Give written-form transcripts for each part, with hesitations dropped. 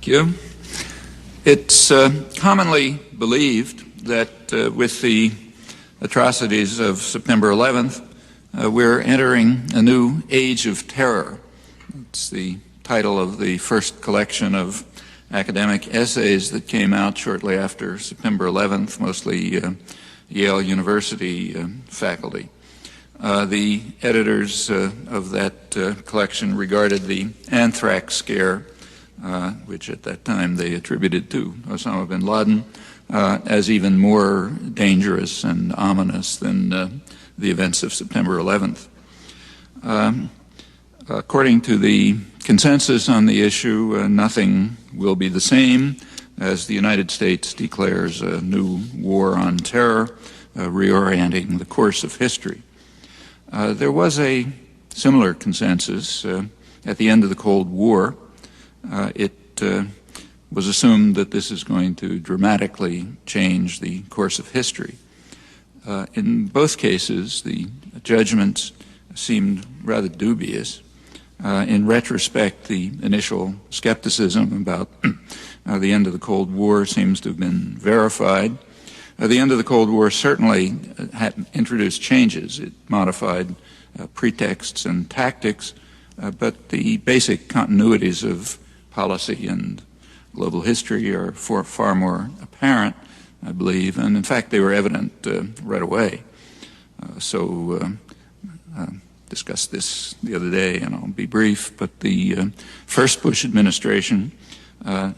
Thank you. It's commonly believed that with the atrocities of September 11th, we're entering a new age of terror. It's the title of the first collection of academic essays that came out shortly after September 11th, mostly Yale University faculty. The editors of that collection regarded the anthrax scare, which at that time they attributed to Osama bin Laden, as even more dangerous and ominous than the events of September 11th. According to the consensus on the issue, nothing will be the same as the United States declares a new war on terror, reorienting the course of history. There was a similar consensus at the end of the Cold War. It was assumed that this is going to dramatically change the course of history. In both cases, the judgments seemed rather dubious. In retrospect, the initial skepticism about the end of the Cold War seems to have been verified. The end of the Cold War certainly had introduced changes. It modified pretexts and tactics, but the basic continuities of policy and global history are far more apparent, I believe, and in fact they were evident right away. Discussed this the other day, and I'll be brief, but the first Bush administration,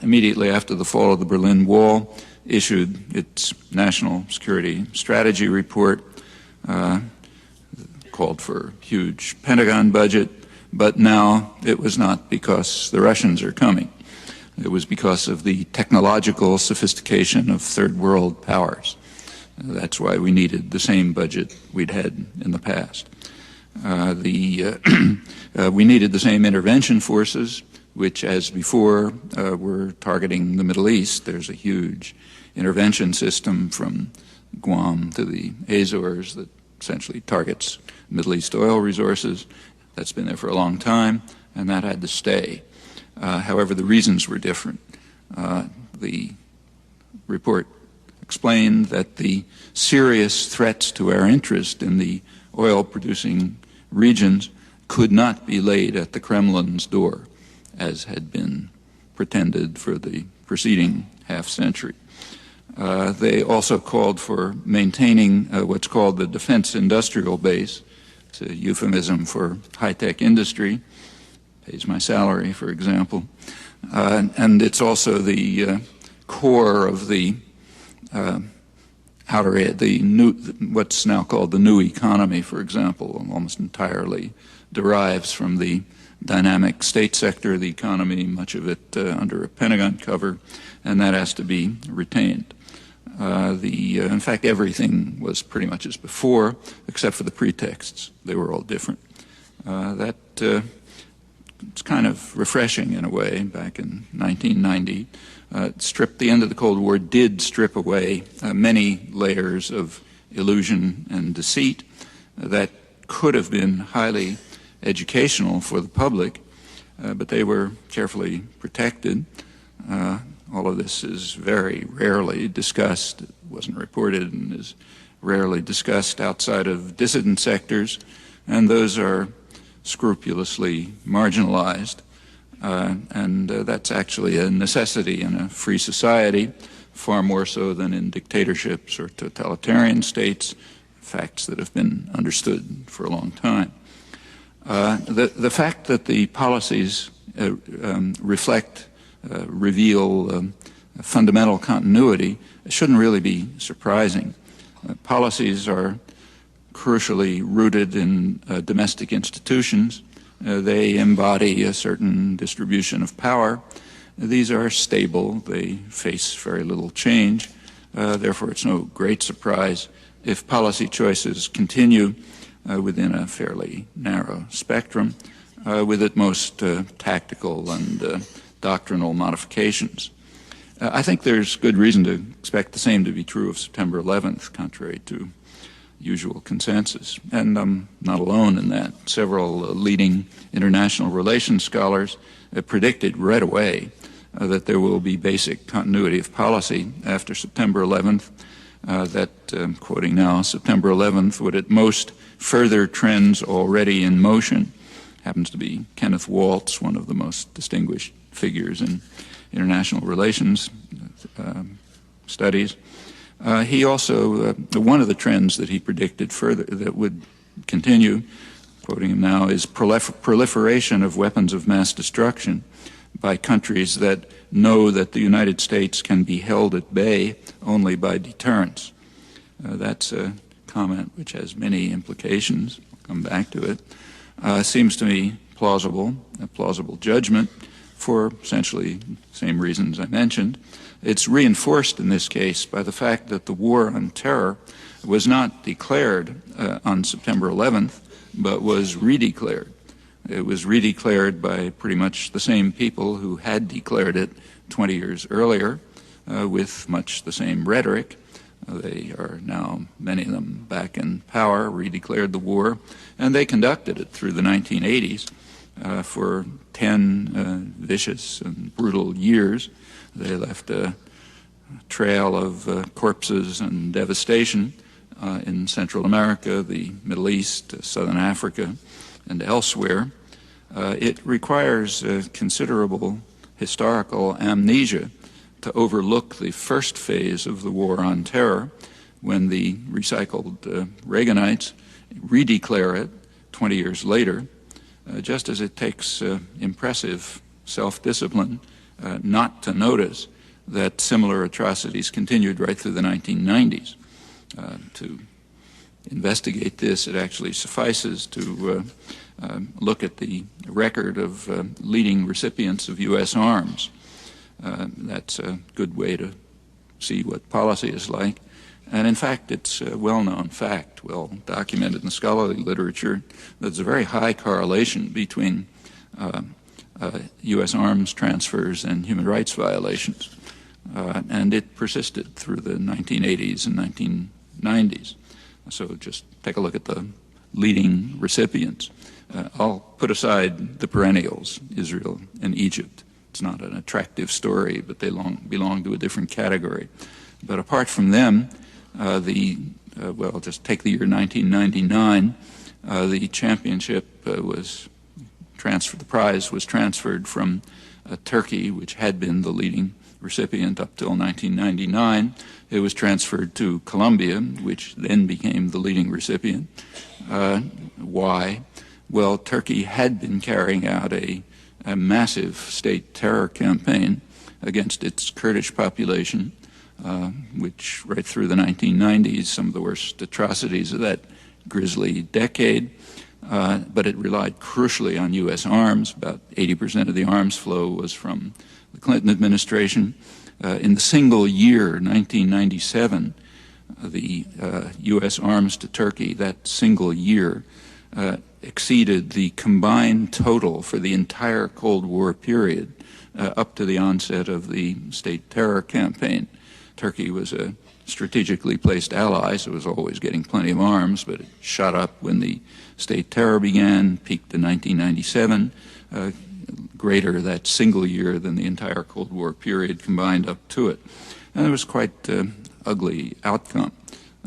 immediately after the fall of the Berlin Wall, issued its National Security Strategy Report, called for a huge Pentagon budget, but now it was not because the Russians are coming. It was because of the technological sophistication of third world powers. That's why we needed the same budget we'd had in the past. We needed the same intervention forces, which, as before, were targeting the Middle East. There's a huge intervention system from Guam to the Azores that essentially targets Middle East oil resources. That's been there for a long time, and that had to stay. However, the reasons were different. The report explained that the serious threats to our interest in the oil-producing regions could not be laid at the Kremlin's door, as had been pretended for the preceding half-century. They also called for maintaining what's called the defense industrial base. It's a euphemism for high-tech industry. Pays my salary, for example. And it's also the core of the what's now called the new economy, for example, almost entirely derives from the dynamic state sector of the economy, much of it under a Pentagon cover, and that has to be retained. In fact, everything was pretty much as before, except for the pretexts. They were all different. It's kind of refreshing in a way. Back in 1990, the end of the Cold War did strip away many layers of illusion and deceit that could have been highly educational for the public, but they were carefully protected. All of this is very rarely discussed. It wasn't reported and is rarely discussed outside of dissident sectors, and those are scrupulously marginalized. And that's actually a necessity in a free society, far more so than in dictatorships or totalitarian states, facts that have been understood for a long time. The fact that the policies reveal fundamental continuity shouldn't really be surprising. Policies are crucially rooted in domestic institutions. They embody a certain distribution of power. These are stable. They face very little change. Therefore, it's no great surprise if policy choices continue within a fairly narrow spectrum, with at most tactical and doctrinal modifications. I think there's good reason to expect the same to be true of September 11th, contrary to usual consensus. And I'm not alone in that. Several leading international relations scholars predicted right away that there will be basic continuity of policy after September 11th, that, quoting now, September 11th would at most further trends already in motion. Happens to be Kenneth Waltz, one of the most distinguished figures in international relations studies. He also, one of the trends that he predicted further that would continue, quoting him now, is proliferation of weapons of mass destruction by countries that know that the United States can be held at bay only by deterrence. That's a comment which has many implications. I'll come back to it. Seems to me plausible, a plausible judgment for essentially the same reasons I mentioned. It's reinforced in this case by the fact that the war on terror was not declared on September 11th, but was redeclared. It was redeclared by pretty much the same people who had declared it 20 years earlier with much the same rhetoric. They are now, many of them, back in power, redeclared the war, and they conducted it through the 1980s for 10 vicious and brutal years. They left a trail of corpses and devastation in Central America, the Middle East, Southern Africa, and elsewhere. It requires considerable historical amnesia to overlook the first phase of the war on terror when the recycled Reaganites redeclare it 20 years later, just as it takes impressive self-discipline not to notice that similar atrocities continued right through the 1990s. To investigate this, it actually suffices to look at the record of leading recipients of U.S. arms. That's a good way to see what policy is like. And in fact, it's a well-known fact, well documented in the scholarly literature, that there's a very high correlation between U.S. arms transfers and human rights violations. And it persisted through the 1980s and 1990s. So just take a look at the leading recipients. I'll put aside the perennials, Israel and Egypt. It's not an attractive story, but they belong to a different category. But apart from them, well, just take the year 1999, the championship was transferred, the prize was transferred from Turkey, which had been the leading recipient up till 1999. It was transferred to Colombia, which then became the leading recipient. Why? Well, Turkey had been carrying out a massive state terror campaign against its Kurdish population, which right through the 1990s, some of the worst atrocities of that grisly decade, but it relied crucially on U.S. arms. About 80% of the arms flow was from the Clinton administration. In the single year, 1997, the U.S. arms to Turkey, that single year, exceeded the combined total for the entire Cold War period up to the onset of the state terror campaign. Turkey was a strategically placed ally, so it was always getting plenty of arms, but it shot up when the state terror began, peaked in 1997, greater that single year than the entire Cold War period combined up to it. And it was quite ugly outcome.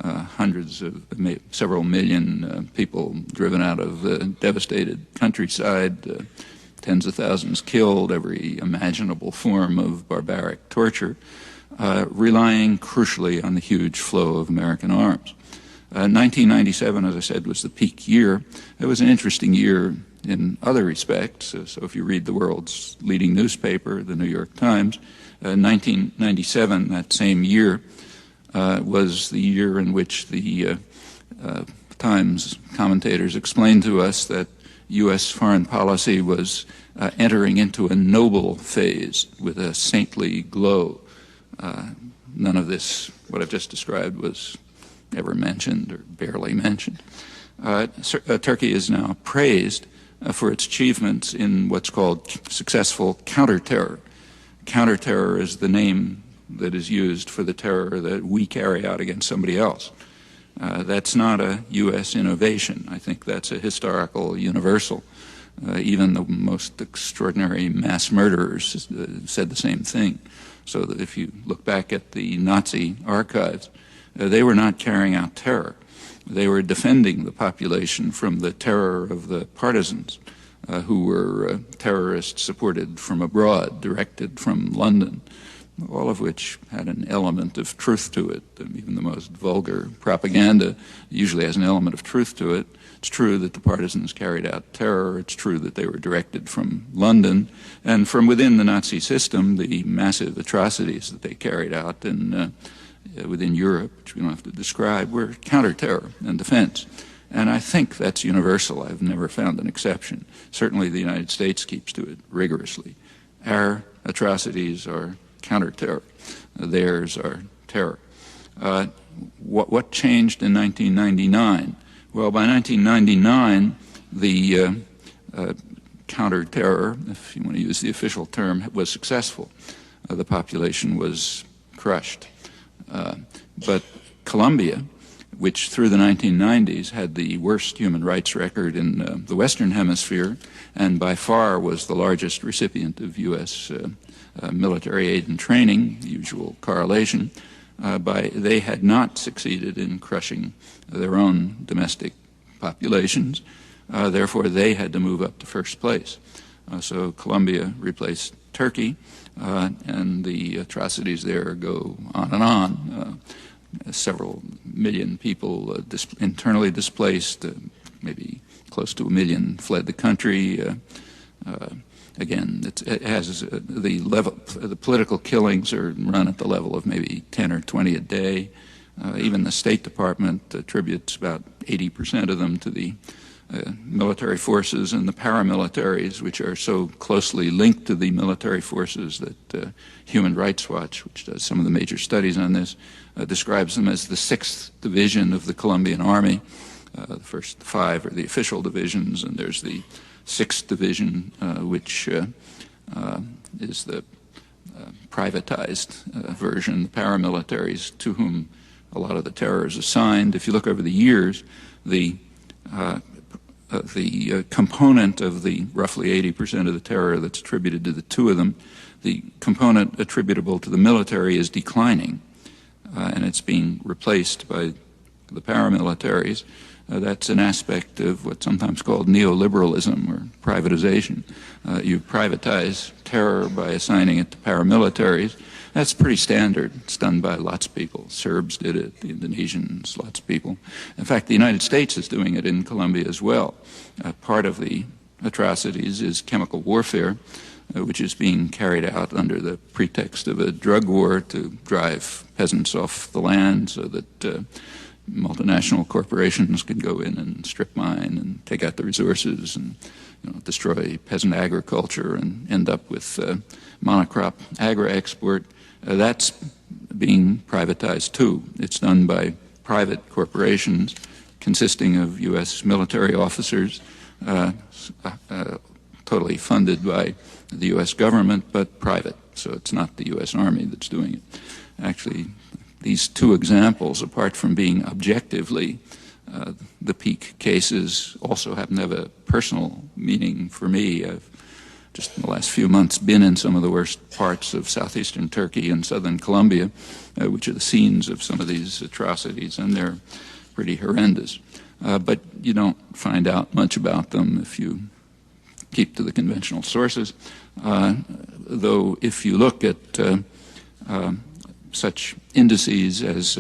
Hundreds of, several million people driven out of the devastated countryside, tens of thousands killed, every imaginable form of barbaric torture, relying crucially on the huge flow of American arms. 1997, as I said, was the peak year. It was an interesting year in other respects. So if you read the world's leading newspaper, the New York Times, 1997, that same year, was the year in which the Times commentators explained to us that U.S. foreign policy was entering into a noble phase with a saintly glow. None of this, what I've just described, was ever mentioned or barely mentioned. Turkey is now praised for its achievements in what's called successful counter-terror. Counter-terror is the name that is used for the terror that we carry out against somebody else. That's not a U.S. innovation. I think that's a historical universal. Even the most extraordinary mass murderers said the same thing. So that if you look back at the Nazi archives, they were not carrying out terror. They were defending the population from the terror of the partisans, who were terrorists supported from abroad, directed from London, all of which had an element of truth to it. Even the most vulgar propaganda usually has an element of truth to it. It's true that the partisans carried out terror. It's true that they were directed from London. And from within the Nazi system, the massive atrocities that they carried out within Europe, which we don't have to describe, were counter-terror and defense. And I think that's universal. I've never found an exception. Certainly the United States keeps to it rigorously. Our atrocities are counter-terror. Theirs are terror. What changed in 1999? Well, by 1999, the counter-terror, if you want to use the official term, was successful. The population was crushed. But Colombia, which through the 1990s had the worst human rights record in the Western Hemisphere, and by far was the largest recipient of U.S. Military aid and training, the usual correlation, they had not succeeded in crushing their own domestic populations. Therefore, they had to move up to first place. So Colombia replaced Turkey, and the atrocities there go on and on. Several million people internally displaced, maybe close to 1 million fled the country. Again, it has the level. The political killings are run at the level of maybe 10 or 20 a day. Even the State Department attributes about 80% of them to the military forces and the paramilitaries, which are so closely linked to the military forces that Human Rights Watch, which does some of the major studies on this, describes them as the 6th division of the Colombian Army. The first 5 are the official divisions, and there's the 6th division, which is the privatized version, the paramilitaries to whom a lot of the terror is assigned. If you look over the years, the component of the roughly 80% of the terror that's attributed to the 2 of them, the component attributable to the military is declining, and it's being replaced by the paramilitaries. That's an aspect of what's sometimes called neoliberalism or privatization. You privatize terror by assigning it to paramilitaries. That's pretty standard. It's done by lots of people. Serbs did it, the Indonesians, lots of people. In fact, the United States is doing it in Colombia as well. Part of the atrocities is chemical warfare, which is being carried out under the pretext of a drug war to drive peasants off the land so that multinational corporations can go in and strip mine and take out the resources and destroy peasant agriculture and end up with monocrop agri-export. That's being privatized too. It's done by private corporations consisting of U.S. military officers, totally funded by the U.S. government, but private. So it's not the U.S. Army that's doing it. Actually, these 2 examples, apart from being objectively the peak cases, also happen to have a personal meaning for me. I've just in the last few months been in some of the worst parts of southeastern Turkey and southern Colombia, which are the scenes of some of these atrocities, and they're pretty horrendous. But you don't find out much about them if you keep to the conventional sources, though if you look at such indices as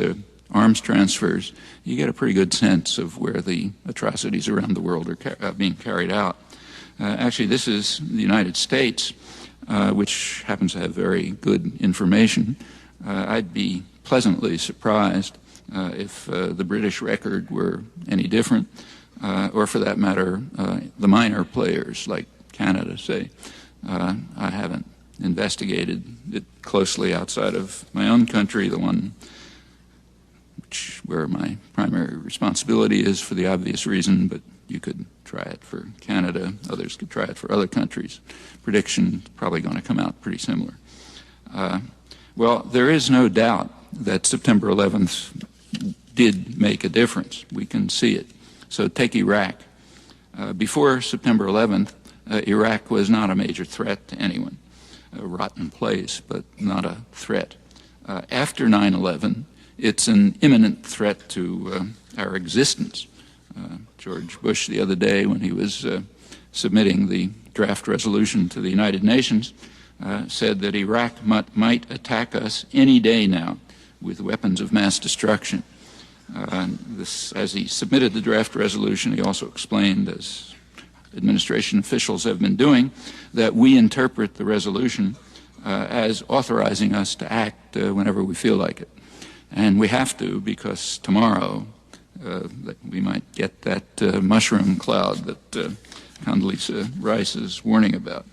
arms transfers, you get a pretty good sense of where the atrocities around the world are being carried out. Actually, this is the United States, which happens to have very good information. I'd be pleasantly surprised if the British record were any different, or for that matter, the minor players like Canada, say. I haven't investigated it closely outside of my own country, the one where my primary responsibility is for the obvious reason, but you could try it for Canada, others could try it for other countries. Prediction probably going to come out pretty similar. Well, there is no doubt that September 11th did make a difference. We can see it. So take Iraq. Before September 11th, Iraq was not a major threat to anyone. A rotten place, but not a threat. After 9/11, it's an imminent threat to our existence. George Bush the other day, when he was submitting the draft resolution to the United Nations, said that Iraq might attack us any day now with weapons of mass destruction. As he submitted the draft resolution, he also explained, as administration officials have been doing, that we interpret the resolution as authorizing us to act whenever we feel like it. And we have to, because tomorrow we might get that mushroom cloud that Condoleezza Rice is warning about.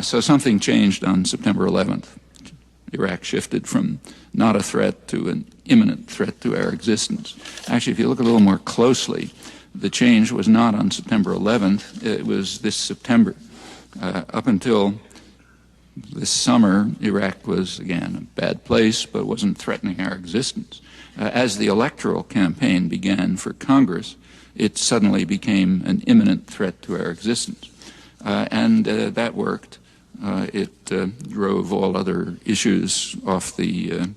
So something changed on September 11th. Iraq shifted from not a threat to an imminent threat to our existence. Actually, if you look a little more closely, the change was not on September 11th, it was this September. Up until this summer, Iraq was, again, a bad place, but wasn't threatening our existence. As the electoral campaign began for Congress, it suddenly became an imminent threat to our existence. And that worked. It drove all other issues off the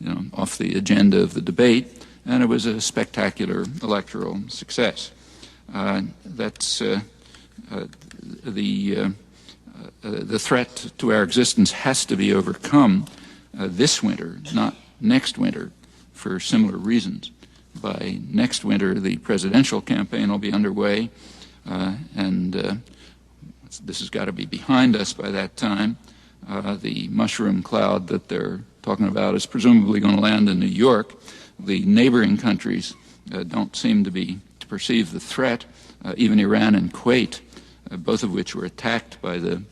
agenda of the debate, and it was a spectacular electoral success. The threat to our existence has to be overcome this winter, not next winter, for similar reasons. By next winter, the presidential campaign will be underway, and this has got to be behind us by that time. The mushroom cloud that they're talking about is presumably going to land in New York. The neighboring countries don't seem to perceive the threat. Even Iran and Kuwait, both of which were attacked by the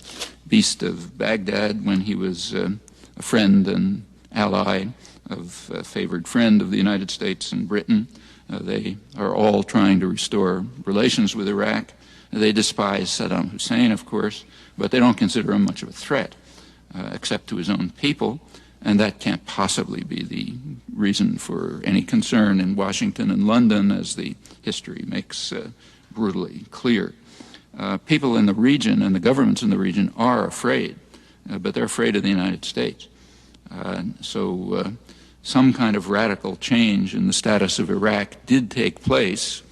beast of Baghdad when he was a friend and ally of a favored friend of the United States and Britain. They are all trying to restore relations with Iraq. They despise Saddam Hussein, of course, but they don't consider him much of a threat, except to his own people, and that can't possibly be the reason for any concern in Washington and London, as the history makes brutally clear. People in the region and the governments in the region are afraid, but they're afraid of the United States. So some kind of radical change in the status of Iraq did take place,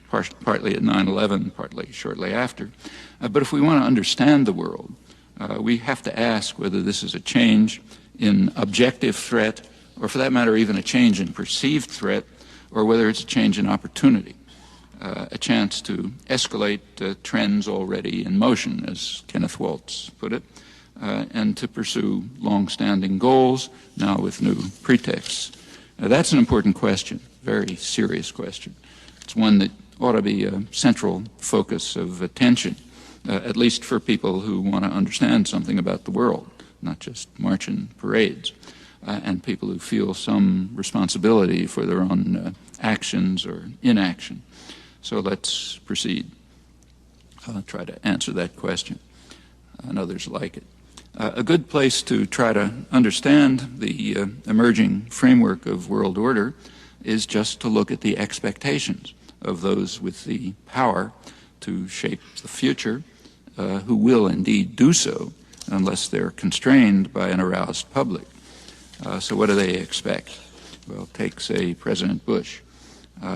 partly at 9/11, partly shortly after. But if we want to understand the world, we have to ask whether this is a change in objective threat, or for that matter, even a change in perceived threat, or whether it's a change in opportunity, a chance to escalate trends already in motion, as Kenneth Waltz put it, and to pursue long-standing goals, now with new pretexts. That's an important question, very serious question. It's one that ought to be a central focus of attention, at least for people who want to understand something about the world, not just march in parades, and people who feel some responsibility for their own actions or inaction. So let's proceed. I'll try to answer that question, and others like it. A good place to try to understand the emerging framework of world order is just to look at the expectations of those with the power to shape the future, who will indeed do so unless they're constrained by an aroused public. So what do they expect? Well, take, say, President Bush.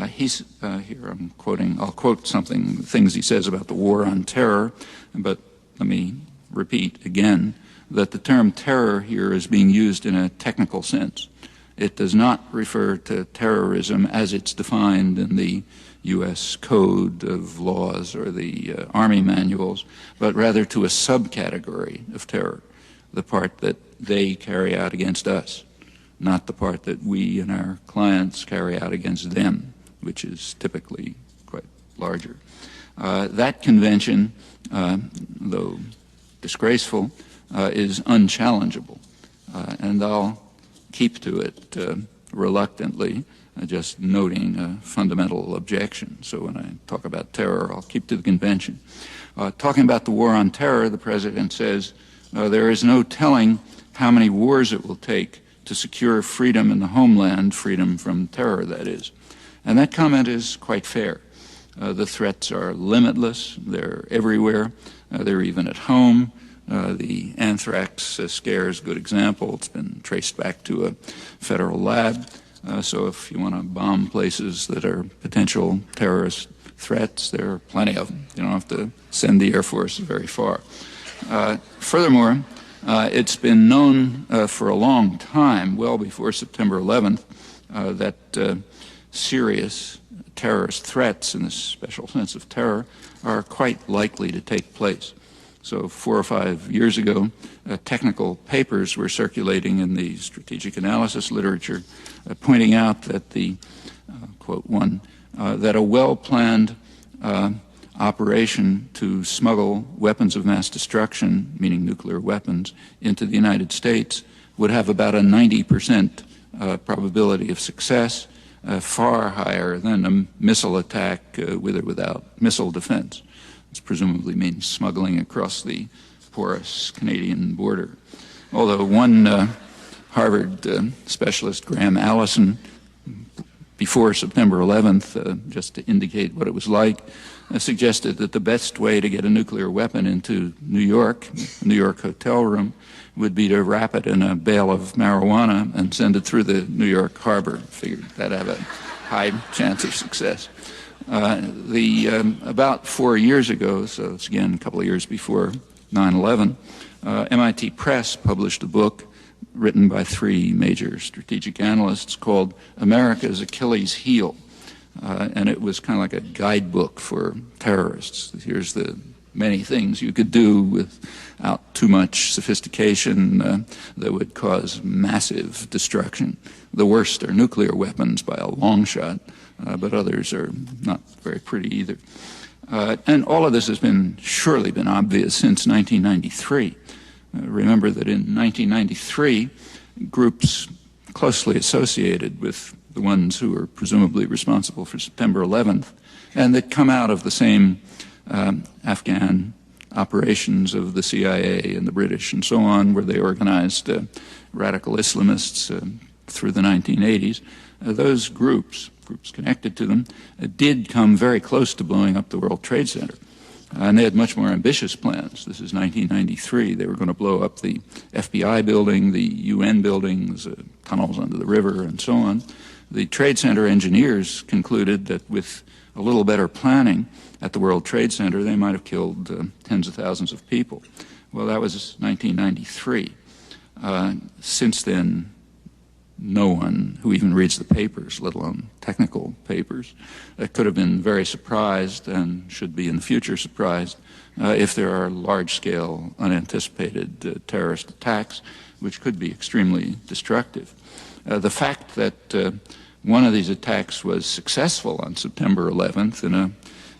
He's here. I'll quote things he says about the war on terror, but let me repeat again that the term terror here is being used in a technical sense. It does not refer to terrorism as it's defined in the U.S. Code of Laws or the Army manuals, but rather to a subcategory of terror, the part that they carry out against us, not the part that we and our clients carry out against them, which is typically quite larger. That convention, though disgraceful, is unchallengeable, and I'll keep to it reluctantly, just noting a fundamental objection. So when I talk about terror, I'll keep to the convention. Talking about the war on terror, the President says, there is no telling how many wars it will take to secure freedom in the homeland, freedom from terror, that is. And that comment is quite fair. The threats are limitless. They're everywhere. They're even at home. The anthrax scare is a good example. It's been traced back to a federal lab. So if you want to bomb places that are potential terrorist threats, there are plenty of them. You don't have to send the Air Force very far. Furthermore, it's been known for a long time, well before September 11th, that serious terrorist threats, in this special sense of terror, are quite likely to take place. So 4 or 5 years ago, technical papers were circulating in the strategic analysis literature pointing out that the, quote one, that a well-planned operation to smuggle weapons of mass destruction, meaning nuclear weapons, into the United States would have about a 90% probability of success, far higher than a missile attack with or without missile defense. This presumably means smuggling across the porous Canadian border. Although one Harvard specialist, Graham Allison, before September 11th, just to indicate what it was like, suggested that the best way to get a nuclear weapon into New York, a New York hotel room, would be to wrap it in a bale of marijuana and send it through the New York harbor. Figured that'd have a high chance of success. About 4 years ago, so it's again a couple of years before 9/11, MIT Press published a book written by 3 major strategic analysts called America's Achilles Heel. And it was kind of like a guidebook for terrorists. Here's the many things you could do without too much sophistication that would cause massive destruction. The worst are nuclear weapons by a long shot, but others are not very pretty either. And all of this has surely been obvious since 1993. Remember that in 1993, groups closely associated with the ones who are presumably responsible for September 11th, and that come out of the same Afghan operations of the CIA and the British and so on, where they organized radical Islamists through the 1980s. Those groups connected to them, did come very close to blowing up the World Trade Center. And they had much more ambitious plans. This is 1993. They were going to blow up the FBI building, the UN buildings, tunnels under the river, and so on. The Trade Center engineers concluded that with a little better planning at the World Trade Center, they might have killed tens of thousands of people. Well, that was 1993. Since then, no one who even reads the papers, let alone technical papers, could have been very surprised and should be in the future surprised if there are large-scale, unanticipated terrorist attacks, which could be extremely destructive. The fact that one of these attacks was successful on September 11th in a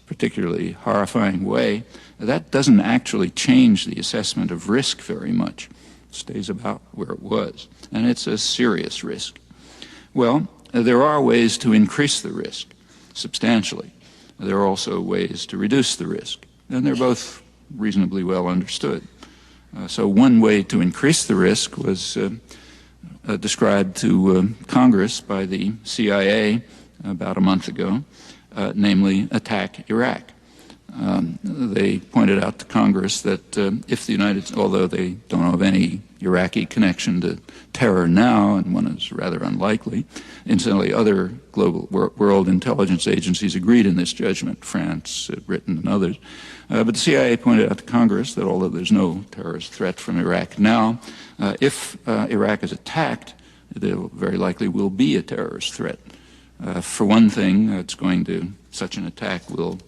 particularly horrifying way, that doesn't actually change the assessment of risk very much. It stays about where it was, and it's a serious risk. Well, there are ways to increase the risk substantially. There are also ways to reduce the risk, and they're both reasonably well understood. So one way to increase the risk was described to Congress by the CIA about a month ago, namely attack Iraq. They pointed out to Congress that if the although they don't have any Iraqi connection to terror now, and one is rather unlikely, incidentally, other global world intelligence agencies agreed in this judgment, France, Britain, and others. But the CIA pointed out to Congress that although there's no terrorist threat from Iraq now, if Iraq is attacked, there very likely will be a terrorist threat. For one thing, such an attack will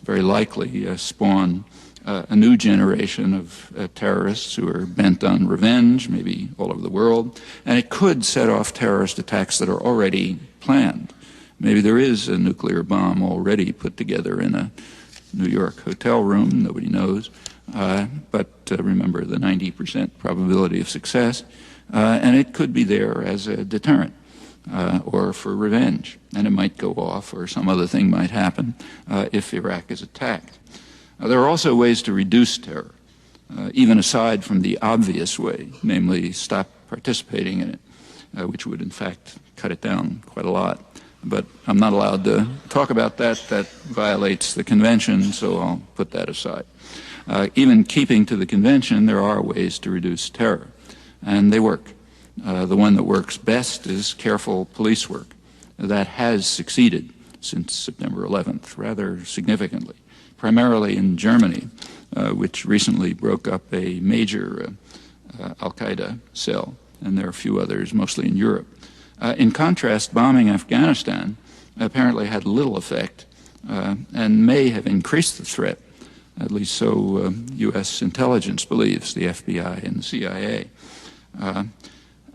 very likely spawn a new generation of terrorists who are bent on revenge, maybe all over the world, and it could set off terrorist attacks that are already planned. Maybe there is a nuclear bomb already put together in a New York hotel room, nobody knows, but remember the 90% probability of success, and it could be there as a deterrent. Or for revenge, and it might go off or some other thing might happen if Iraq is attacked. There are also ways to reduce terror, even aside from the obvious way, namely stop participating in it, which would in fact cut it down quite a lot. But I'm not allowed to talk about that. That violates the convention, so I'll put that aside. Even keeping to the convention, there are ways to reduce terror, and they work. The one that works best is careful police work. That has succeeded since September 11th, rather significantly, primarily in Germany, which recently broke up a major al-Qaeda cell, and there are a few others, mostly in Europe. In contrast, bombing Afghanistan apparently had little effect and may have increased the threat, at least so U.S. intelligence believes, the FBI and the CIA.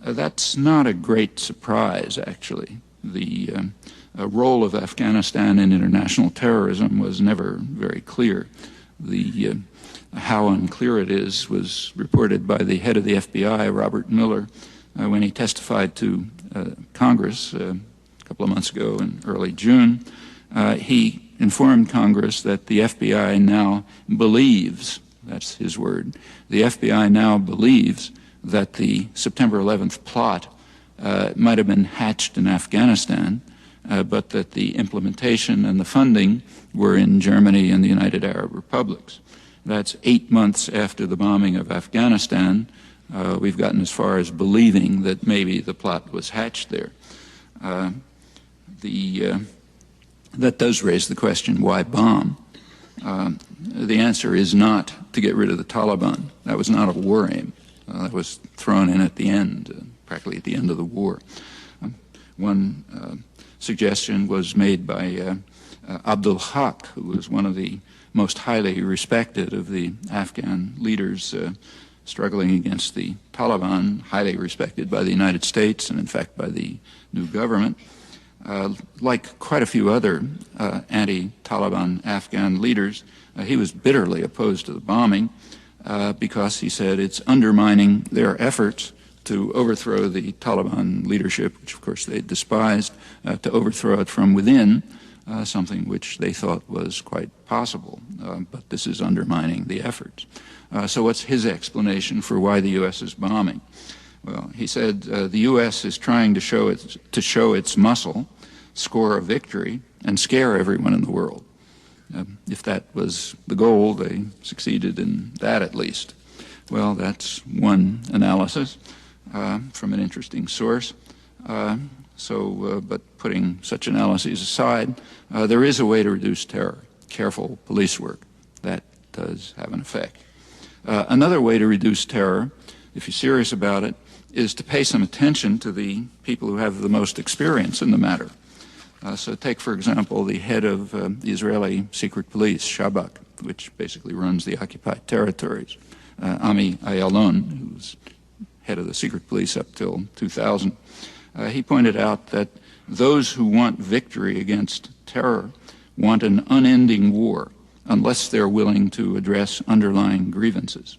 That's not a great surprise, actually. The role of Afghanistan in international terrorism was never very clear. How unclear it is was reported by the head of the FBI, Robert Mueller, when he testified to Congress a couple of months ago in early June. He informed Congress that the FBI now believes, that's his word, the FBI now believes that the September 11th plot might have been hatched in Afghanistan, but that the implementation and the funding were in Germany and the United Arab Republics. That's 8 months after the bombing of Afghanistan. We've gotten as far as believing that maybe the plot was hatched there. That does raise the question, why bomb? The answer is not to get rid of the Taliban. That was not a war aim. That was thrown in at the end, practically at the end of the war. One suggestion was made by Abdul Haq, who was one of the most highly respected of the Afghan leaders struggling against the Taliban, highly respected by the United States and, in fact, by the new government. Like quite a few other anti-Taliban Afghan leaders, he was bitterly opposed to the bombing because he said it's undermining their efforts to overthrow the Taliban leadership, which of course they despised, to overthrow it from within, something which they thought was quite possible. But this is undermining the efforts. So what's his explanation for why the U.S. is bombing? Well, he said the U.S. is trying to show its muscle, score a victory, and scare everyone in the world. If that was the goal, they succeeded in that at least. Well, that's one analysis from an interesting source. But putting such analyses aside, there is a way to reduce terror, careful police work. That does have an effect. Another way to reduce terror, if you're serious about it, is to pay some attention to the people who have the most experience in the matter. So take, for example, the head of the Israeli secret police, Shabak, which basically runs the occupied territories, Ami Ayalon, who was head of the secret police up till 2000. He pointed out that those who want victory against terror want an unending war unless they're willing to address underlying grievances.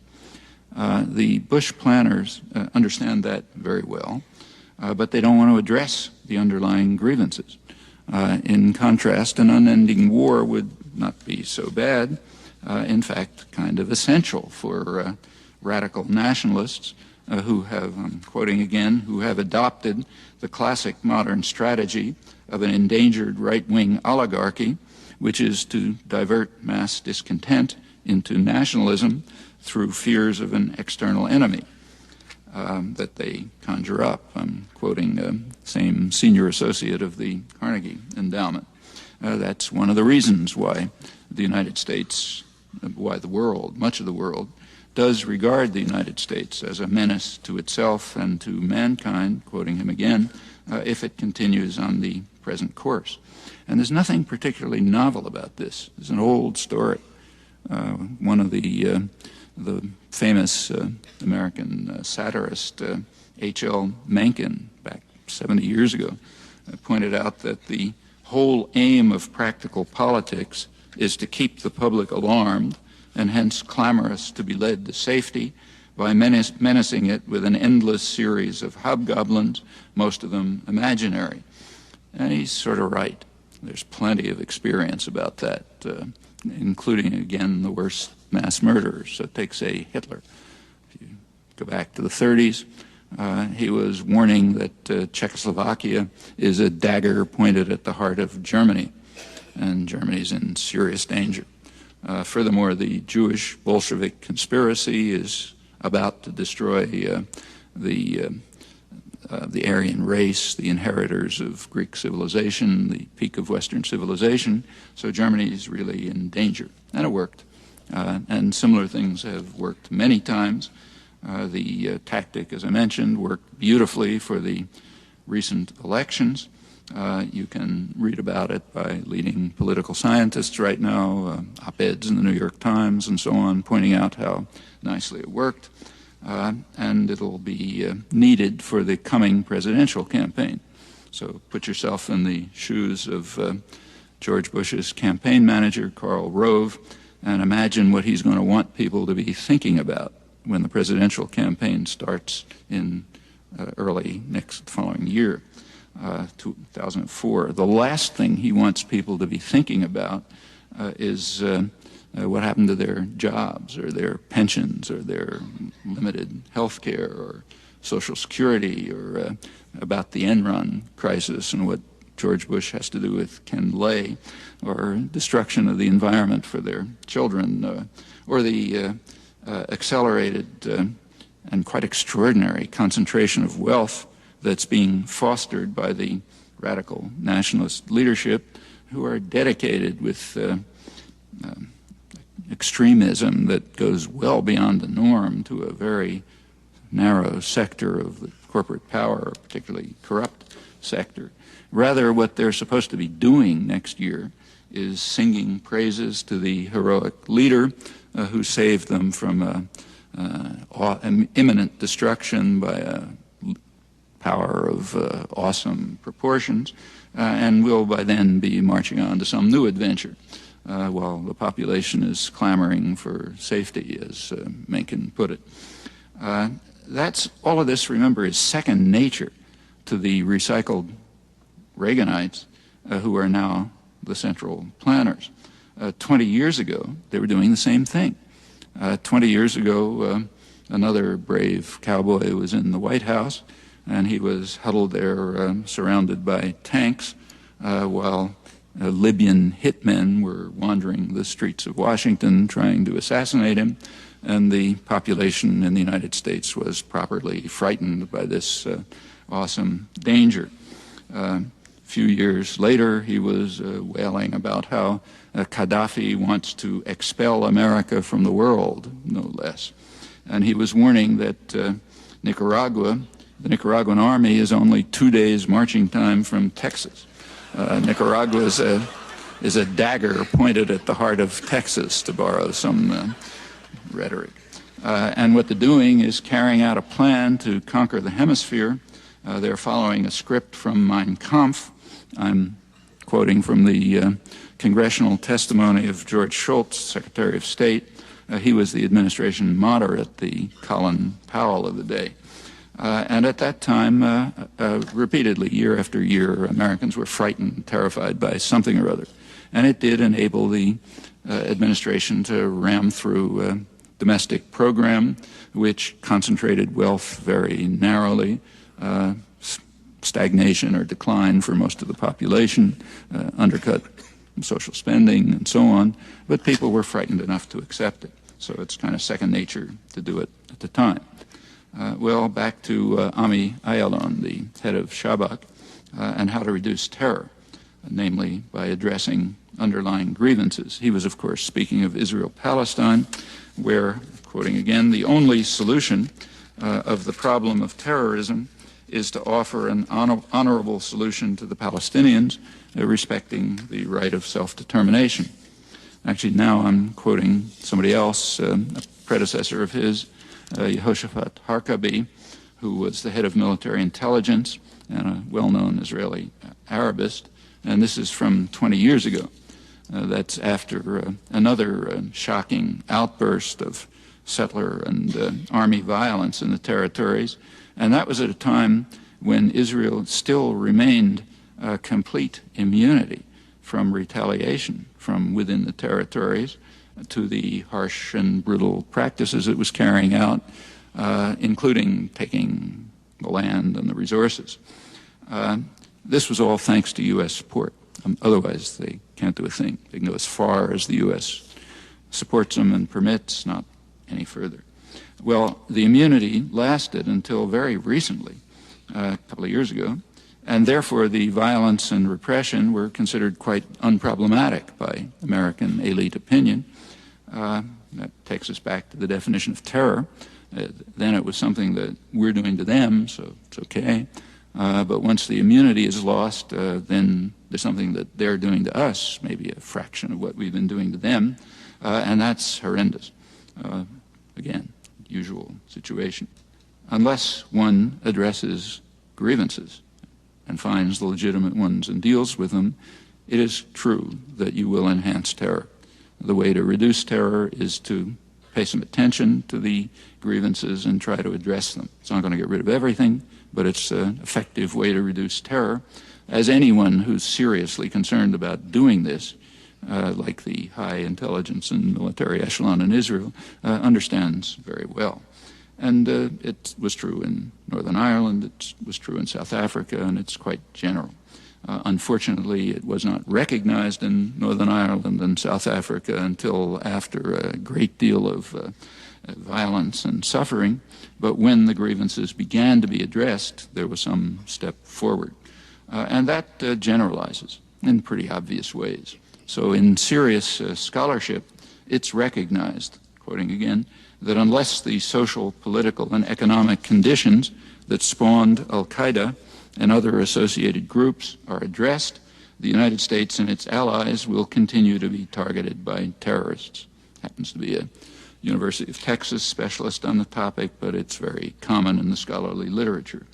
The Bush planners understand that very well, but they don't want to address the underlying grievances. In contrast, an unending war would not be so bad, in fact, kind of essential for radical nationalists who have, I'm quoting again, who have adopted the classic modern strategy of an endangered right-wing oligarchy, which is to divert mass discontent into nationalism through fears of an external enemy that they conjure up. I'm quoting the same senior associate of the Carnegie Endowment. That's one of the reasons why the United States, why the world, much of the world, does regard the United States as a menace to itself and to mankind, quoting him again, if it continues on the present course. And there's nothing particularly novel about this. It's an old story. One of the famous American satirist, H.L. Mencken, back 70 years ago, pointed out that the whole aim of practical politics is to keep the public alarmed and hence clamorous to be led to safety by menacing it with an endless series of hobgoblins, most of them imaginary. And he's sort of right. There's plenty of experience about that, including, again, the worst mass murderers. So take, say, Hitler. If you go back to the 30s, he was warning that Czechoslovakia is a dagger pointed at the heart of Germany, and Germany's in serious danger. Furthermore, the Jewish Bolshevik conspiracy is about to destroy the Aryan race, the inheritors of Greek civilization, the peak of Western civilization. So Germany is really in danger, and it worked. And similar things have worked many times. The tactic, as I mentioned, worked beautifully for the recent elections. You can read about it by leading political scientists right now, op-eds in the New York Times and so on, pointing out how nicely it worked. And it'll be needed for the coming presidential campaign. So put yourself in the shoes of George Bush's campaign manager, Karl Rove, and imagine what he's going to want people to be thinking about when the presidential campaign starts in early following year, 2004. The last thing he wants people to be thinking about is what happened to their jobs or their pensions or their limited health care or Social Security or about the Enron crisis and what George Bush has to do with Ken Lay or destruction of the environment for their children or the accelerated and quite extraordinary concentration of wealth that's being fostered by the radical nationalist leadership who are dedicated with extremism that goes well beyond the norm to a very narrow sector of the corporate power, a particularly corrupt sector. Rather, what they're supposed to be doing next year is singing praises to the heroic leader who saved them from imminent destruction by a power of awesome proportions, and will by then be marching on to some new adventure while the population is clamoring for safety, as Mencken put it. All of this, remember, is second nature to the recycled Reaganites who are now the central planners. 20 years ago, they were doing the same thing. 20 years ago, another brave cowboy was in the White House, and he was huddled there surrounded by tanks while Libyan hitmen were wandering the streets of Washington trying to assassinate him, and the population in the United States was properly frightened by this awesome danger. A few years later, he was wailing about how Gaddafi wants to expel America from the world, no less. And he was warning that the Nicaraguan army is only 2 days marching time from Texas. Nicaragua is a dagger pointed at the heart of Texas, to borrow some rhetoric. And what they're doing is carrying out a plan to conquer the hemisphere. They're following a script from Mein Kampf. I'm quoting from the congressional testimony of George Shultz, Secretary of State. He was the administration moderate, the Colin Powell of the day. And at that time, repeatedly, year after year, Americans were frightened, terrified by something or other. And it did enable the administration to ram through a domestic program which concentrated wealth very narrowly, stagnation or decline for most of the population, undercut social spending and so on, but people were frightened enough to accept it. So it's kind of second nature to do it at the time. Well, back to Ami Ayalon, the head of Shabak, and how to reduce terror, namely by addressing underlying grievances. He was, of course, speaking of Israel-Palestine, where, quoting again, the only solution of the problem of terrorism is to offer an honorable solution to the Palestinians, respecting the right of self-determination. Actually, now I'm quoting somebody else, a predecessor of his, Yehoshaphat Harkabi, who was the head of military intelligence and a well-known Israeli Arabist, and this is from 20 years ago. That's after another shocking outburst of settler and army violence in the territories, and that was at a time when Israel still remained complete immunity from retaliation from within the territories to the harsh and brutal practices it was carrying out, including taking the land and the resources. This was all thanks to U.S. support. Otherwise, they can't do a thing. They can go as far as the U.S. supports them and permits, not any further. Well, the immunity lasted until very recently, a couple of years ago, and therefore the violence and repression were considered quite unproblematic by American elite opinion. That takes us back to the definition of terror. Then it was something that we're doing to them, so it's okay. But once the immunity is lost, then there's something that they're doing to us, maybe a fraction of what we've been doing to them, and that's horrendous. Again, usual situation. Unless one addresses grievances and finds the legitimate ones and deals with them, it is true that you will enhance terror. The way to reduce terror is to pay some attention to the grievances and try to address them. It's not going to get rid of everything, but it's an effective way to reduce terror, as anyone who's seriously concerned about doing this, like the high intelligence and military echelon in Israel, understands very well. And it was true in Northern Ireland, it was true in South Africa, and it's quite general. Unfortunately, it was not recognized in Northern Ireland and South Africa until after a great deal of violence and suffering. But when the grievances began to be addressed, there was some step forward. And that generalizes in pretty obvious ways. So in serious scholarship, it's recognized, quoting again, that unless the social, political, and economic conditions that spawned al-Qaeda and other associated groups are addressed, the United States and its allies will continue to be targeted by terrorists. Happens to be a University of Texas specialist on the topic, but it's very common in the scholarly literature.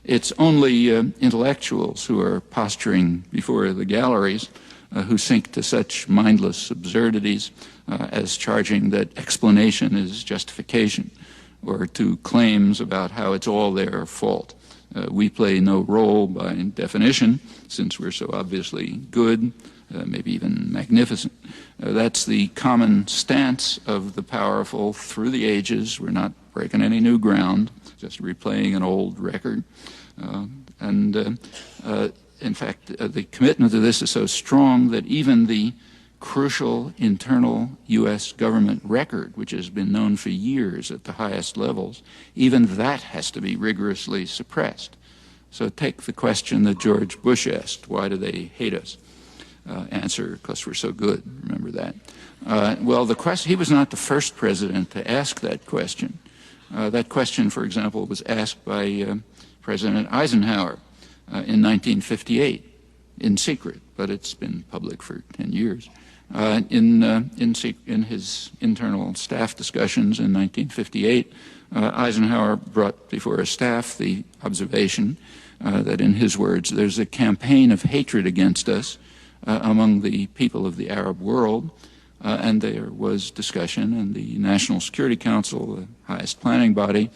It's only intellectuals who are posturing before the galleries who sink to such mindless absurdities as charging that explanation is justification, or to claims about how it's all their fault. We play no role by definition, since we're so obviously good, maybe even magnificent. That's the common stance of the powerful through the ages. We're not breaking any new ground, just replaying an old record. In fact, the commitment to this is so strong that even the crucial internal U.S. government record, which has been known for years at the highest levels, even that has to be rigorously suppressed. So take the question that George Bush asked, why do they hate us? Answer, because we're so good, remember that. Well, he was not the first president to ask that question. That question, for example, was asked by President Eisenhower in 1958, in secret, but it's been public for 10 years. In his internal staff discussions in 1958, Eisenhower brought before his staff the observation that, in his words, there's a campaign of hatred against us among the people of the Arab world, and there was discussion, and the National Security Council, the highest planning body,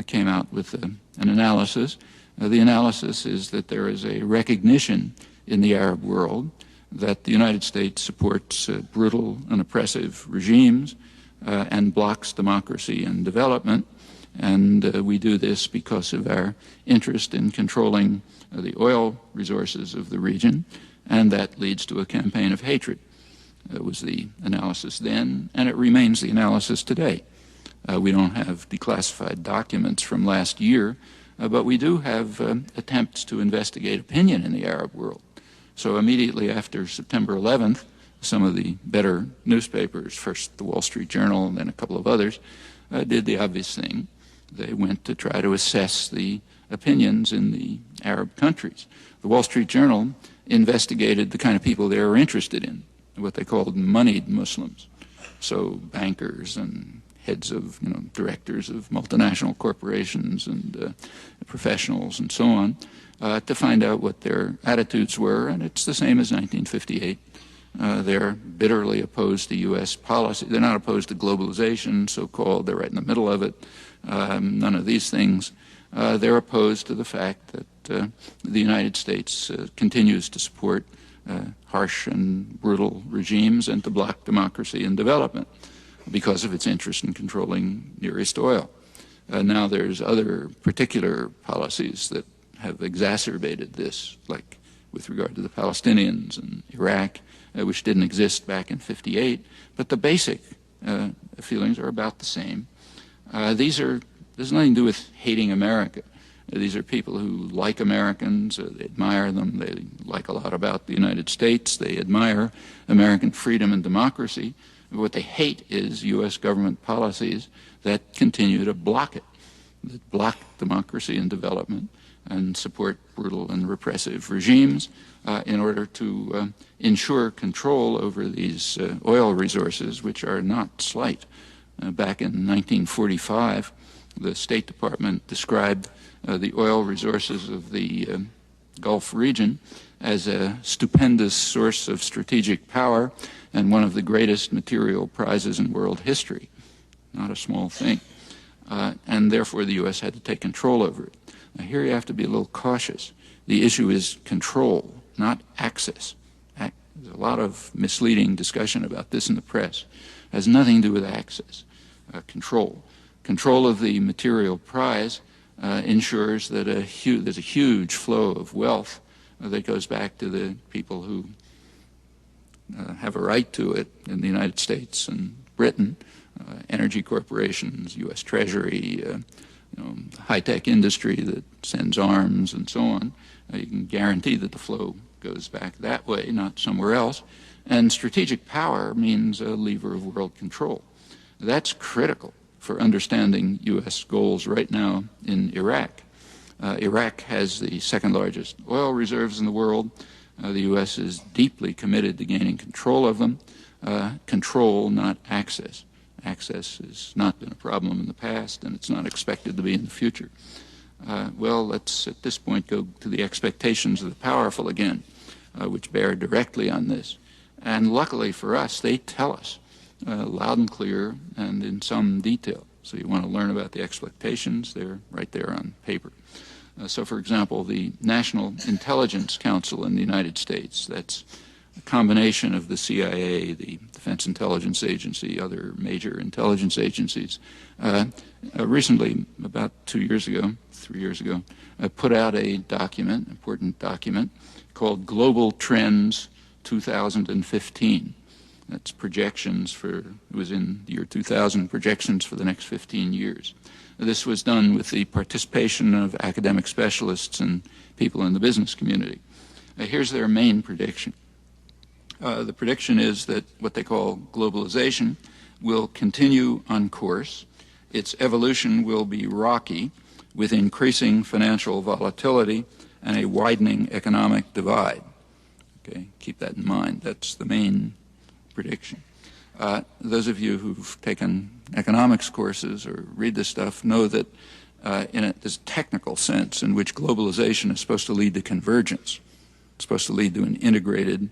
came out with an analysis. The analysis is that there is a recognition in the Arab world that the United States supports brutal and oppressive regimes and blocks democracy and development, and we do this because of our interest in controlling the oil resources of the region, and that leads to a campaign of hatred. It was the analysis then, and it remains the analysis today. We don't have declassified documents from last year, but we do have attempts to investigate opinion in the Arab world. So immediately after September 11th, some of the better newspapers, first the Wall Street Journal and then a couple of others, did the obvious thing. They went to try to assess the opinions in the Arab countries. The Wall Street Journal investigated the kind of people they were interested in, what they called moneyed Muslims. So bankers and heads of, directors of multinational corporations and professionals and so on, to find out what their attitudes were, and it's the same as 1958. They're bitterly opposed to U.S. policy. They're not opposed to globalization, so-called. They're right in the middle of it. None of these things. They're opposed to the fact that the United States continues to support harsh and brutal regimes and to block democracy and development because of its interest in controlling Near East oil. Now there's other particular policies that have exacerbated this, like with regard to the Palestinians and Iraq which didn't exist back in '58, but the basic feelings are about the same. There's nothing to do with hating America. These are people who like Americans, they admire them, they like a lot about the United States, they admire American freedom and democracy. What they hate is U.S. government policies that continue to block it, that block democracy and development and support brutal and repressive regimes in order to ensure control over these oil resources, which are not slight. Back in 1945, the State Department described the oil resources of the Gulf region as a stupendous source of strategic power and one of the greatest material prizes in world history. Not a small thing. And therefore the U.S. had to take control over it. Now here you have to be a little cautious. The issue is control, not access. There's a lot of misleading discussion about this in the press. It has nothing to do with access. Control. Control of the material prize ensures that there's a huge flow of wealth that goes back to the people who have a right to it in the United States and Britain, energy corporations, U.S. Treasury, high-tech industry that sends arms and so on. You can guarantee that the flow goes back that way, not somewhere else. And strategic power means a lever of world control. That's critical for understanding U.S. goals right now in Iraq. Iraq has the second largest oil reserves in the world. The U.S. is deeply committed to gaining control of them. Control, not access. Access has not been a problem in the past, and it's not expected to be in the future. Well, let's at this point go to the expectations of the powerful again, which bear directly on this. And luckily for us, they tell us loud and clear and in some detail. So you want to learn about the expectations, they're right there on paper. So for example, the National Intelligence Council in the United States, that's a combination of the CIA, the Defense Intelligence Agency, other major intelligence agencies, recently, about 3 years ago, put out a document, important document, called Global Trends 2015. That's projections for, it was in the year 2000, projections for the next 15 years. This was done with the participation of academic specialists and people in the business community. Here's their main prediction. The prediction is that what they call globalization will continue on course. Its evolution will be rocky, with increasing financial volatility and a widening economic divide. Okay, keep that in mind. That's the main prediction. Those of you who've taken economics courses or read this stuff know that in this technical sense in which globalization is supposed to lead to convergence, it's supposed to lead to an integrated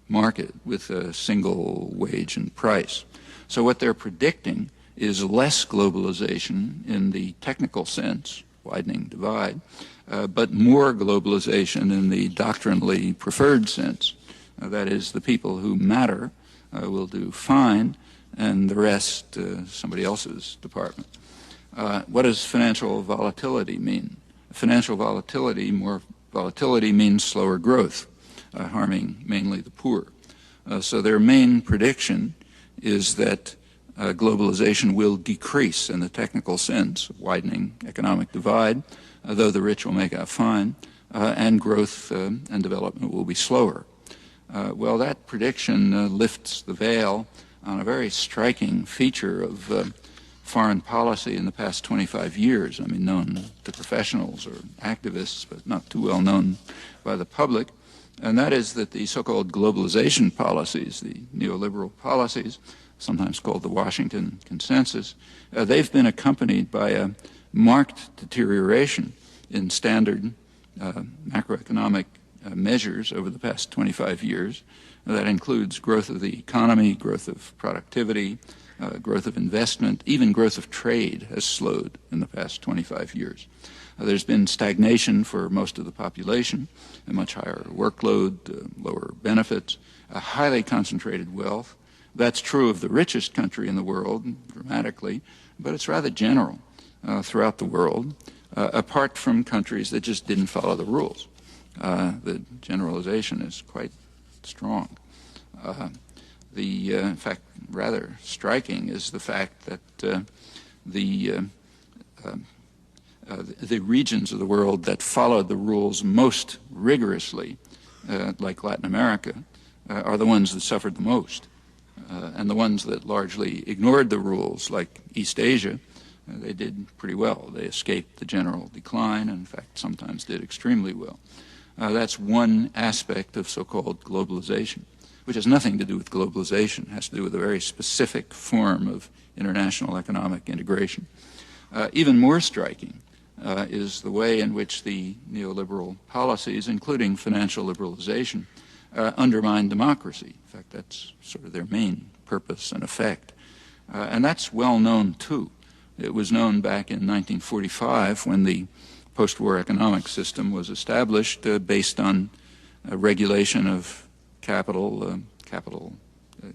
market with a single wage and price. So what they're predicting is less globalization in the technical sense, widening divide, but more globalization in the doctrinally preferred sense. That is, the people who matter will do fine, and the rest, somebody else's department. What does financial volatility mean? Financial volatility, more volatility means slower growth, harming mainly the poor. So their main prediction is that globalization will decrease in the technical sense, widening economic divide, though the rich will make out fine, and growth and development will be slower. Well, that prediction lifts the veil on a very striking feature of foreign policy in the past 25 years. I mean, known to professionals or activists, but not too well known by the public. And that is that the so-called globalization policies, the neoliberal policies, sometimes called the Washington Consensus, they've been accompanied by a marked deterioration in standard macroeconomic measures over the past 25 years. That includes growth of the economy, growth of productivity, growth of investment, even growth of trade has slowed in the past 25 years. There's been stagnation for most of the population, a much higher workload, lower benefits, a highly concentrated wealth. That's true of the richest country in the world, dramatically, but it's rather general throughout the world, apart from countries that just didn't follow the rules. The generalization is quite strong. In fact, rather striking is the fact that the regions of the world that followed the rules most rigorously, like Latin America, are the ones that suffered the most. And the ones that largely ignored the rules, like East Asia, they did pretty well. They escaped the general decline, and in fact sometimes did extremely well. That's one aspect of so-called globalization, which has nothing to do with globalization. It has to do with a very specific form of international economic integration. Even more striking is the way in which the neoliberal policies, including financial liberalization, undermine democracy. In fact, that's sort of their main purpose and effect. And that's well known, too. It was known back in 1945 when the post-war economic system was established based on regulation of capital.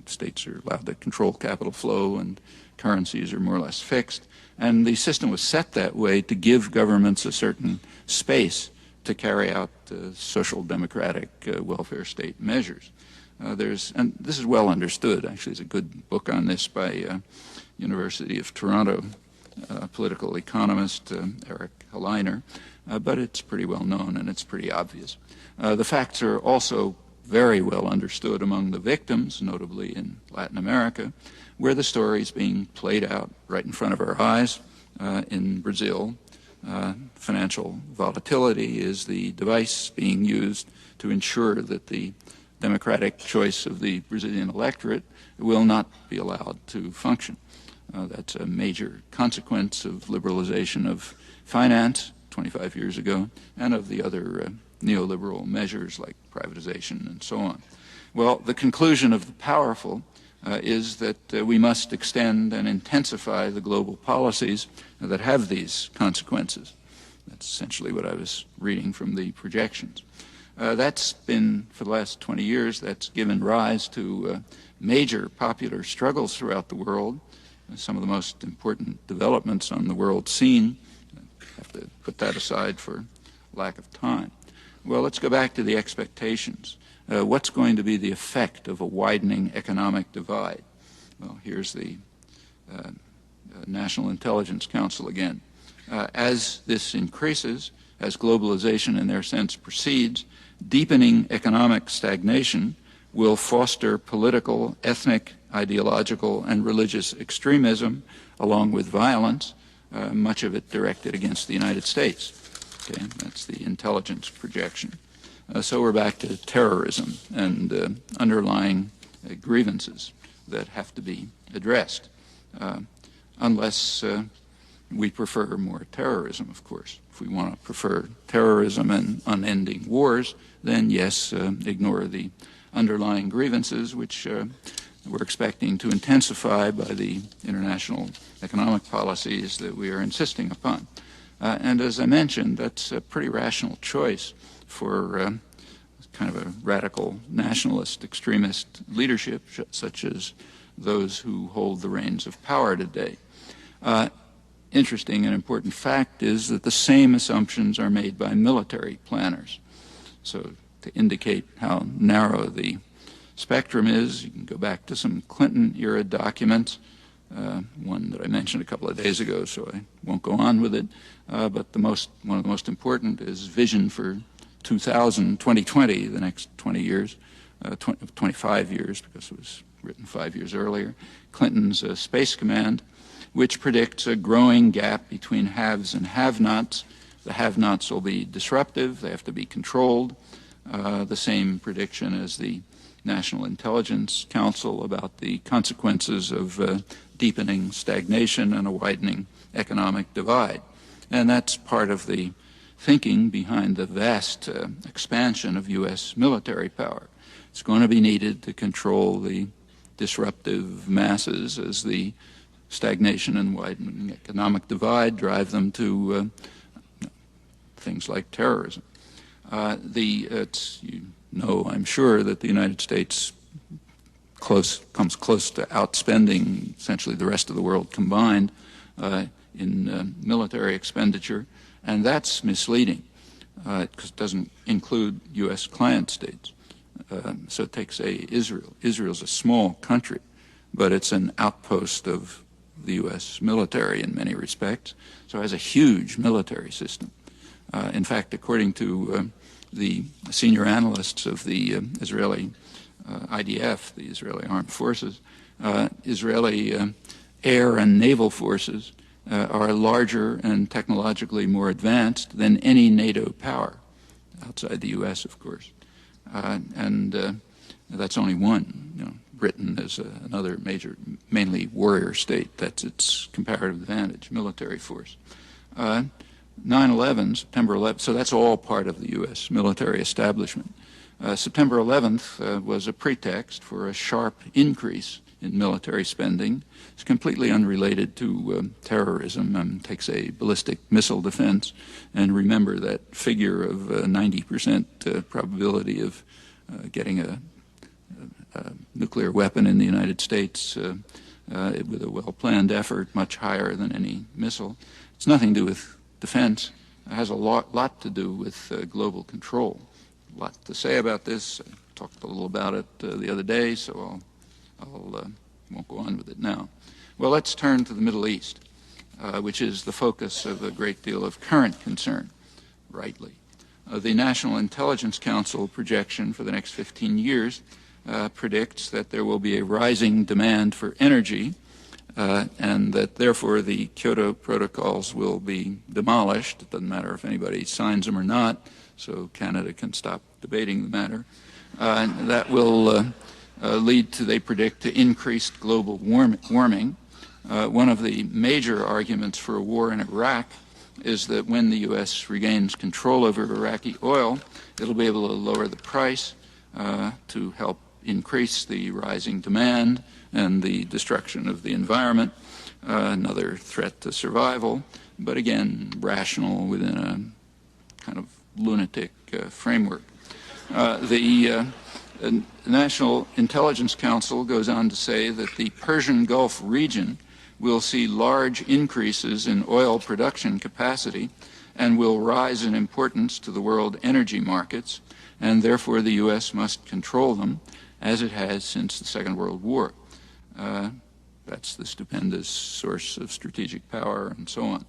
States are allowed to control capital flow, and currencies are more or less fixed. And the system was set that way to give governments a certain space to carry out social democratic welfare state measures. And this is well understood. Actually, there's a good book on this by University of Toronto political economist Eric Helleiner, but it's pretty well known and it's pretty obvious. The facts are also very well understood among the victims, notably in Latin America, where the story is being played out right in front of our eyes. In Brazil, financial volatility is the device being used to ensure that the democratic choice of the Brazilian electorate will not be allowed to function. That's a major consequence of liberalization of finance 25 years ago and of the other neoliberal measures like privatization and so on. Well, the conclusion of the powerful is that we must extend and intensify the global policies that have these consequences. That's essentially what I was reading from the projections. That's been, for the last 20 years, that's given rise to major popular struggles throughout the world. Some of the most important developments on the world scene. I have to put that aside for lack of time. Well, let's go back to the expectations. What's going to be the effect of a widening economic divide? Well, here's the National Intelligence Council again. As this increases, as globalization in their sense proceeds, deepening economic stagnation will foster political, ethnic, ideological, and religious extremism, along with violence, much of it directed against the United States. Okay, that's the intelligence projection. So we're back to terrorism and underlying grievances that have to be addressed, unless we prefer more terrorism, of course. If we want to prefer terrorism and unending wars, then yes, ignore the underlying grievances, which we're expecting to intensify by the international economic policies that we are insisting upon. And as I mentioned, that's a pretty rational choice for kind of a radical nationalist extremist leadership, such as those who hold the reins of power today. Interesting and important fact is that the same assumptions are made by military planners. So to indicate how narrow the spectrum is, you can go back to some Clinton-era documents, one that I mentioned a couple of days ago, so I won't go on with it. But one of the most important is Vision for 2020, the next 20 years, 25 years, because it was written 5 years earlier, Clinton's Space Command, which predicts a growing gap between haves and have-nots. The have-nots will be disruptive, they have to be controlled. The same prediction as the National Intelligence Council about the consequences of deepening stagnation and a widening economic divide. And that's part of the thinking behind the vast expansion of U.S. military power. It's going to be needed to control the disruptive masses as the stagnation and widening economic divide drive them to things like terrorism. You know, I'm sure, that the United States comes close to outspending essentially the rest of the world combined in military expenditure, and that's misleading because it doesn't include U.S. client states. So take, say, Israel. Israel's a small country, but it's an outpost of the U.S. military in many respects, so it has a huge military system. In fact, according to the senior analysts of the Israeli IDF, the Israeli Armed Forces, Israeli air and naval forces are larger and technologically more advanced than any NATO power, outside the U.S., of course. That's only one. You know, Britain is another major, mainly warrior state. That's its comparative advantage, military force. 9/11, September 11th, so that's all part of the U.S. military establishment. September 11th was a pretext for a sharp increase in military spending. It's completely unrelated to terrorism. Takes a ballistic missile defense, and remember that figure of 90% probability of getting a nuclear weapon in the United States with a well-planned effort, much higher than any missile. It's nothing to do with defense. It has a lot to do with global control. A lot to say about this. I talked a little about it the other day, so I won't go on with it now. Well, let's turn to the Middle East, which is the focus of a great deal of current concern, rightly. The National Intelligence Council projection for the next 15 years predicts that there will be a rising demand for energy and that therefore the Kyoto protocols will be demolished. It doesn't matter if anybody signs them or not, so Canada can stop debating the matter. That will lead to, they predict, to increased global warming. One of the major arguments for a war in Iraq is that when the U.S. regains control over Iraqi oil, it'll be able to lower the price to help increase the rising demand and the destruction of the environment, another threat to survival, but again, rational within a kind of lunatic framework. The National Intelligence Council goes on to say that the Persian Gulf region will see large increases in oil production capacity and will rise in importance to the world energy markets, and therefore the U.S. must control them, as it has since the Second World War. That's the stupendous source of strategic power and so on.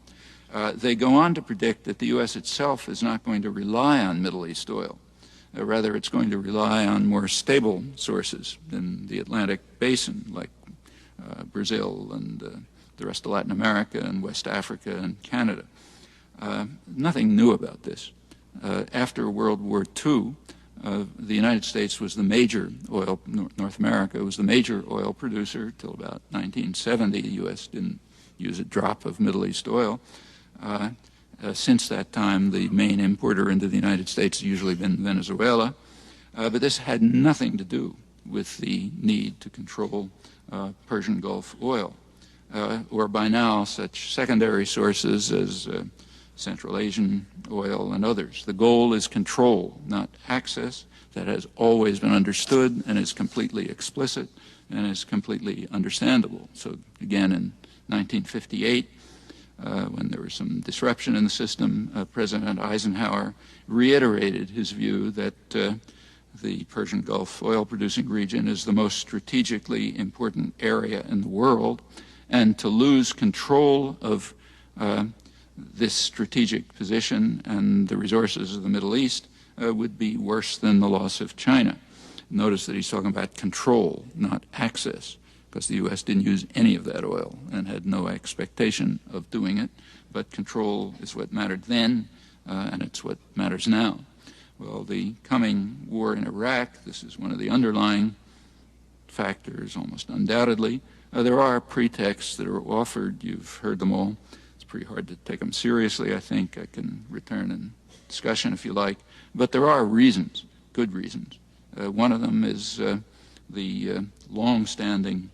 They go on to predict that the U.S. itself is not going to rely on Middle East oil. Rather, it's going to rely on more stable sources in the Atlantic Basin, like Brazil and the rest of Latin America and West Africa and Canada. Nothing new about this. After World War II, the United States was the major oil, North America was the major oil producer till about 1970. The U.S. didn't use a drop of Middle East oil. Since that time, the main importer into the United States has usually been Venezuela. But this had nothing to do with the need to control Persian Gulf oil, or by now such secondary sources as Central Asian oil and others. The goal is control, not access. That has always been understood and is completely explicit and is completely understandable. So again, in 1958, when there was some disruption in the system, President Eisenhower reiterated his view that the Persian Gulf oil-producing region is the most strategically important area in the world, and to lose control of this strategic position and the resources of the Middle East would be worse than the loss of China. Notice that he's talking about control, not access, because the U.S. didn't use any of that oil and had no expectation of doing it, but control is what mattered then, and it's what matters now. Well, the coming war in Iraq, this is one of the underlying factors, almost undoubtedly. There are pretexts that are offered. You've heard them all. It's pretty hard to take them seriously, I think. I can return in discussion if you like. But there are reasons, good reasons. One of them is the long-standing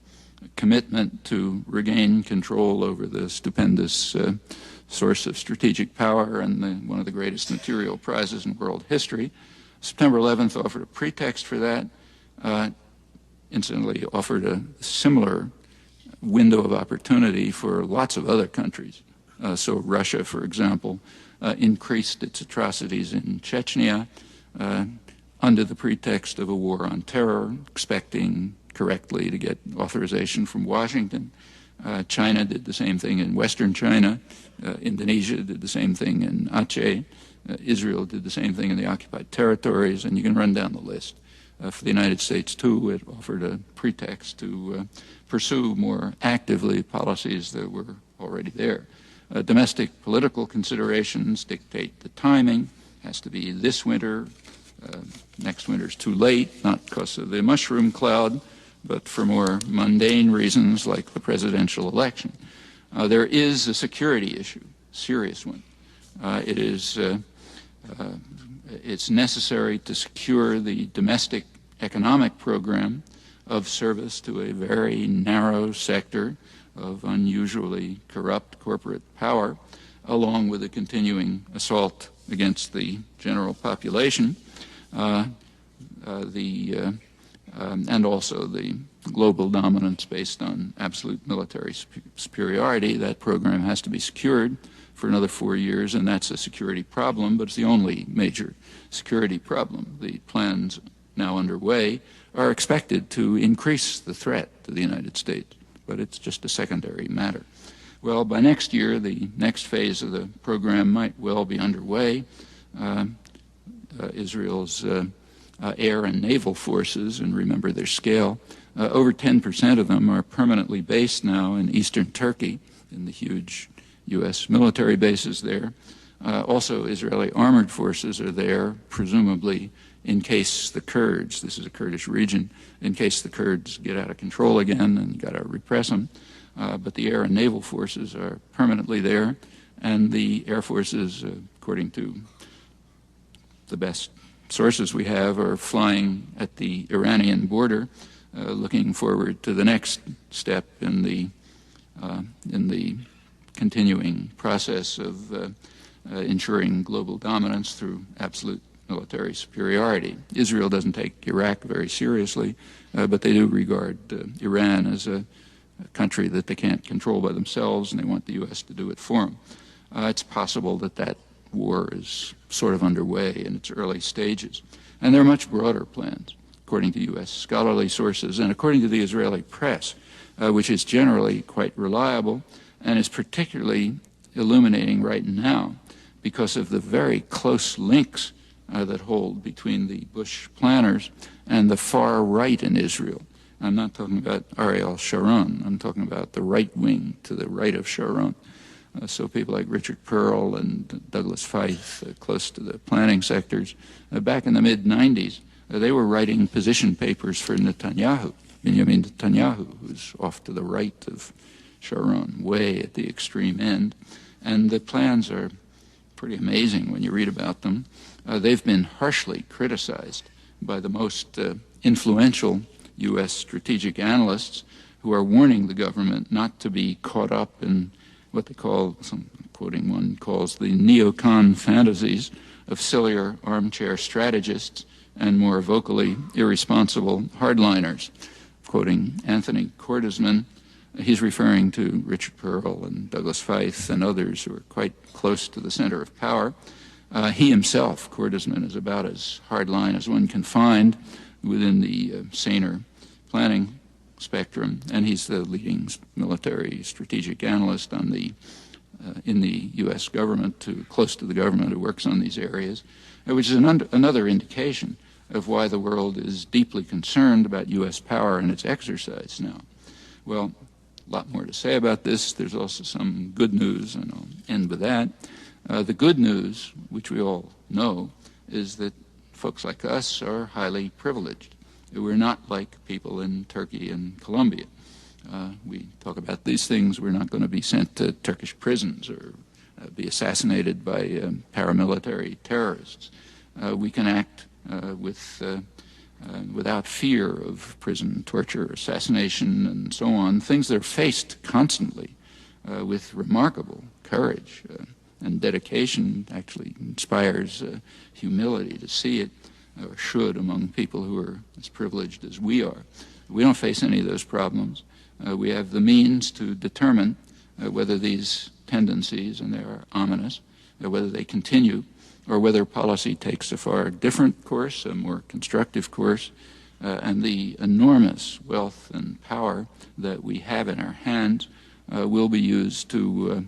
commitment to regain control over the stupendous source of strategic power and one of the greatest material prizes in world history. September 11th offered a pretext for that, incidentally offered a similar window of opportunity for lots of other countries. So Russia, for example, increased its atrocities in Chechnya, under the pretext of a war on terror, expecting correctly to get authorization from Washington. China did the same thing in Western China. Indonesia did the same thing in Aceh. Israel did the same thing in the occupied territories, and you can run down the list. For the United States, too, it offered a pretext to pursue more actively policies that were already there. Domestic political considerations dictate the timing. It has to be this winter. Next winter's too late, not because of the mushroom cloud, but for more mundane reasons like the presidential election. There is a security issue, serious one. It's necessary to secure the domestic economic program of service to a very narrow sector of unusually corrupt corporate power, along with a continuing assault against the general population, and also the global dominance based on absolute military superiority. That program has to be secured for another 4 years, and that's a security problem, but it's the only major security problem. The plans now underway are expected to increase the threat to the United States, but it's just a secondary matter. Well, by next year, the next phase of the program might well be underway. Israel's air and naval forces, and remember their scale, over 10% of them are permanently based now in eastern Turkey, in the huge U.S. military bases there. Also, Israeli armored forces are there, presumably in case the Kurds, this is a Kurdish region, in case the Kurds get out of control again and you got to repress them. But the air and naval forces are permanently there, and the air forces, according to the best sources we have, are flying at the Iranian border, looking forward to the next step in the continuing process of ensuring global dominance through absolute military superiority. Israel doesn't take Iraq very seriously, but they do regard Iran as a country that they can't control by themselves, and they want the U.S. to do it for them. It's possible that that war is sort of underway in its early stages. And there are much broader plans, according to U.S. scholarly sources and according to the Israeli press, which is generally quite reliable and is particularly illuminating right now because of the very close links that hold between the Bush planners and the far right in Israel. I'm not talking about Ariel Sharon. I'm talking about the right wing to the right of Sharon. So people like Richard Pearl and Douglas Feith, close to the planning sectors, back in the mid-'90s, they were writing position papers for Netanyahu, Benjamin Netanyahu, who's off to the right of Sharon, way at the extreme end. And the plans are pretty amazing when you read about them. They've been harshly criticized by the most influential U.S. strategic analysts who are warning the government not to be caught up in what they call, some quoting one calls, the neocon fantasies of sillier armchair strategists and more vocally irresponsible hardliners. Quoting Anthony Cordesman, he's referring to Richard Pearl and Douglas Feith and others who are quite close to the center of power. He himself, Cordesman, is about as hardline as one can find within the saner planning spectrum, and he's the leading military strategic analyst on in the U.S. government, close to the government, who works on these areas, which is another indication of why the world is deeply concerned about U.S. power and its exercise now. Well, a lot more to say about this. There's also some good news, and I'll end with that. The good news, which we all know, is that folks like us are highly privileged. We're not like people in Turkey and Colombia. We talk about these things. We're not going to be sent to Turkish prisons or be assassinated by paramilitary terrorists. We can act without fear of prison, torture, assassination, and so on, things that are faced constantly with remarkable courage and dedication. Actually inspires humility to see it, or should, among people who are as privileged as we are. We don't face any of those problems. We have the means to determine whether these tendencies, and they are ominous, whether they continue or whether policy takes a far different course, a more constructive course, and the enormous wealth and power that we have in our hands will be used to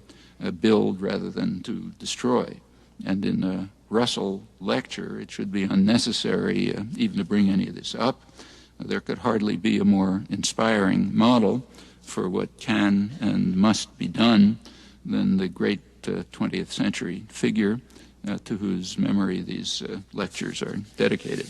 build rather than to destroy. And in a Russell lecture, it should be unnecessary even to bring any of this up. There could hardly be a more inspiring model for what can and must be done than the great 20th century figure to whose memory these lectures are dedicated.